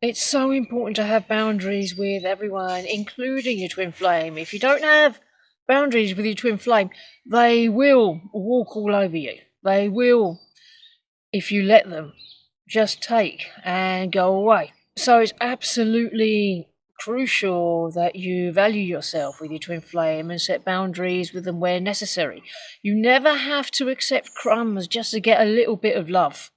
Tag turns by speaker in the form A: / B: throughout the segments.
A: It's so important to have boundaries with everyone, including your twin flame. If you don't have boundaries with your twin flame, they will walk all over you. They will, if you let them, just take and go away. So it's absolutely crucial that you value yourself with your twin flame and set boundaries with them where necessary. You never have to accept crumbs just to get a little bit of love.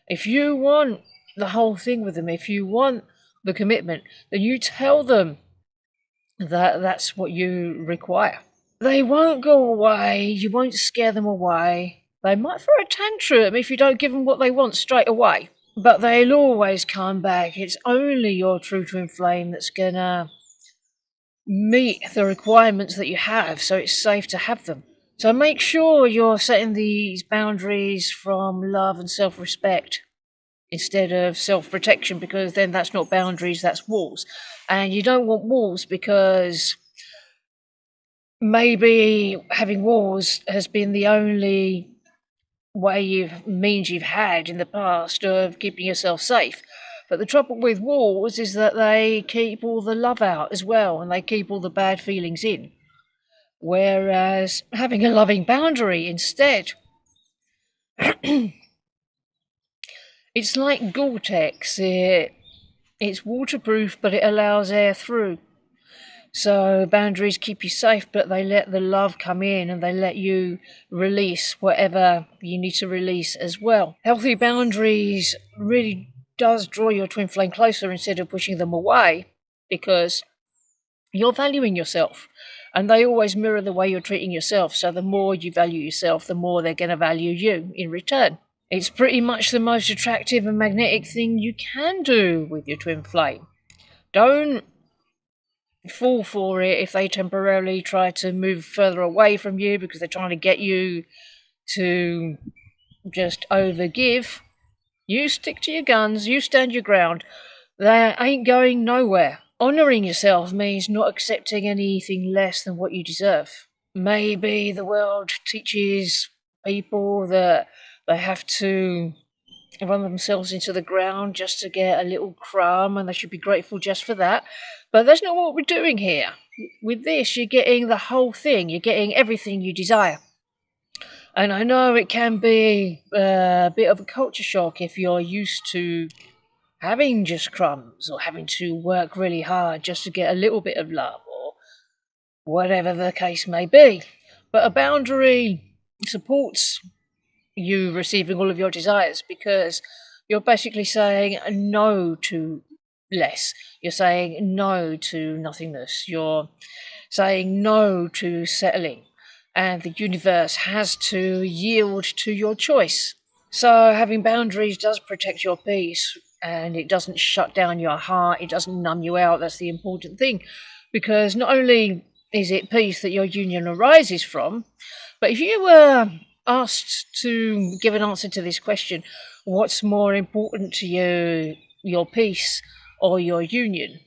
A: If you want the whole thing with them, if you want the commitment, then you tell them that that's what you require. They won't go away, you won't scare them away. They might throw a tantrum if you don't give them what they want straight away, but they'll always come back. It's only your true twin flame that's gonna meet the requirements that you have, so it's safe to have them. So make sure you're setting these boundaries from love and self-respect instead of self-protection, because then that's not boundaries, that's walls. And you don't want walls because maybe having walls has been the only means you've had in the past of keeping yourself safe. But the trouble with walls is that they keep all the love out as well, and they keep all the bad feelings in. Whereas having a loving boundary instead, it's like Gore-Tex. It's waterproof, but it allows air through. So boundaries keep you safe, but they let the love come in and they let you release whatever you need to release as well. Healthy boundaries really does draw your twin flame closer instead of pushing them away, because you're valuing yourself. And they always mirror the way you're treating yourself. So the more you value yourself, the more they're going to value you in return. It's pretty much the most attractive and magnetic thing you can do with your twin flame. Don't fall for it if they temporarily try to move further away from you because they're trying to get you to just overgive. You stick to your guns, you stand your ground. They ain't going nowhere. Honouring yourself means not accepting anything less than what you deserve. Maybe the world teaches people that they have to run themselves into the ground just to get a little crumb and they should be grateful just for that. But that's not what we're doing here. With this, you're getting the whole thing. You're getting everything you desire. And I know it can be a bit of a culture shock if you're used to having just crumbs or having to work really hard just to get a little bit of love or whatever the case may be. But a boundary supports you receiving all of your desires because you're basically saying no to less. You're saying no to nothingness. You're saying no to settling. And the universe has to yield to your choice. So having boundaries does protect your peace, and it doesn't shut down your heart. It doesn't numb you out. That's the important thing. Because not only is it peace that your union arises from, but if you were asked to give an answer to this question, what's more important to you, your peace or your union?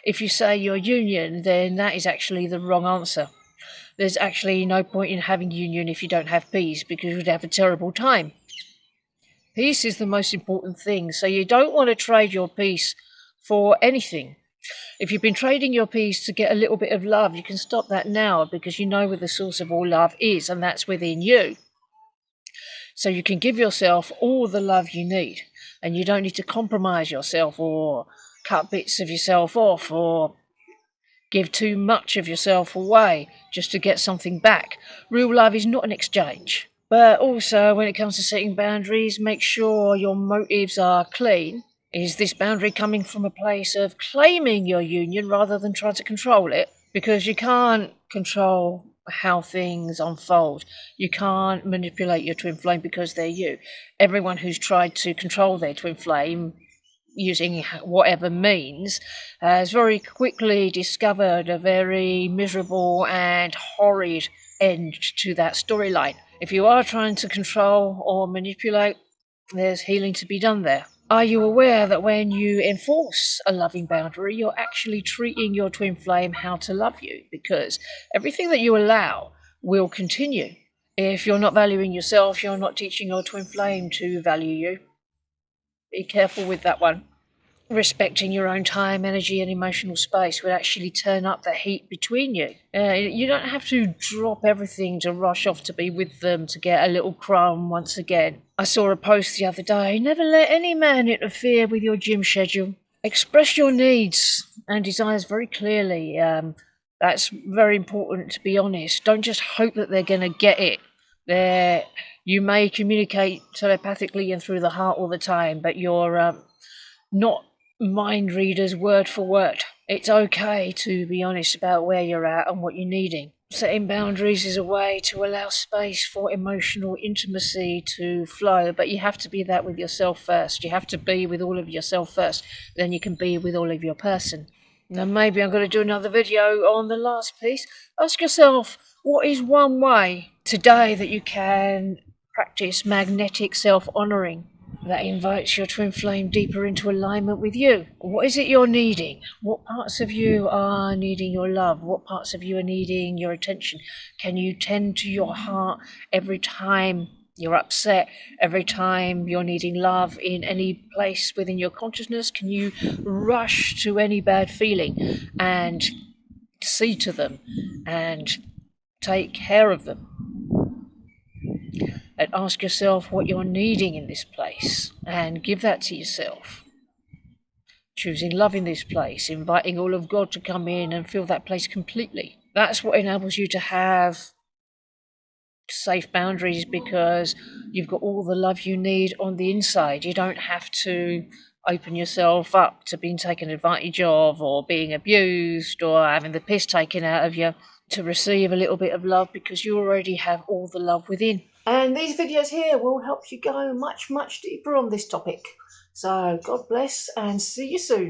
A: If you say your union, then that is actually the wrong answer. There's actually no point in having union if you don't have peace, because you'd have a terrible time. Peace is the most important thing, so you don't want to trade your peace for anything. If you've been trading your peace to get a little bit of love, you can stop that now, because you know where the source of all love is, and that's within you. So you can give yourself all the love you need, and you don't need to compromise yourself or cut bits of yourself off or give too much of yourself away just to get something back. Real love is not an exchange. But also, when it comes to setting boundaries, make sure your motives are clean. Is this boundary coming from a place of claiming your union rather than trying to control it? Because you can't control how things unfold. You can't manipulate your twin flame because they're you. Everyone who's tried to control their twin flame using whatever means has very quickly discovered a very miserable and horrid end to that storyline. If you are trying to control or manipulate, there's healing to be done there. Are you aware that when you enforce a loving boundary, you're actually treating your twin flame how to love you? Because everything that you allow will continue. If you're not valuing yourself, you're not teaching your twin flame to value you. Be careful with that one. respecting your own time, energy, and emotional space would actually turn up the heat between you. You don't have to drop everything to rush off to be with them to get a little crumb once again. I saw a post the other day: never let any man interfere with your gym schedule. Express your needs and desires very clearly. That's very important, to be honest. Don't just hope that they're going to get it. You may communicate telepathically and through the heart all the time, but you're not mind readers word for word. It's okay to be honest about where you're at and what you're needing. Setting boundaries is a way to allow space for emotional intimacy to flow, but you have to be that with yourself first. You have to be with all of yourself first, then you can be with all of your person. Now maybe I'm going to do another video on the last piece. Ask yourself, what is one way today that you can practice magnetic self-honouring that invites your twin flame deeper into alignment with you? What is it you're needing? What parts of you are needing your love? What parts of you are needing your attention? Can you tend to your heart every time you're upset, every time you're needing love in any place within your consciousness? Can you rush to any bad feeling and see to them and take care of them? And ask yourself what you're needing in this place and give that to yourself. Choosing love in this place, inviting all of God to come in and fill that place completely. That's what enables you to have safe boundaries, because you've got all the love you need on the inside. You don't have to open yourself up to being taken advantage of or being abused or having the piss taken out of you to receive a little bit of love, because you already have all the love within. And these videos here will help you go much, much deeper on this topic. So God bless and see you soon.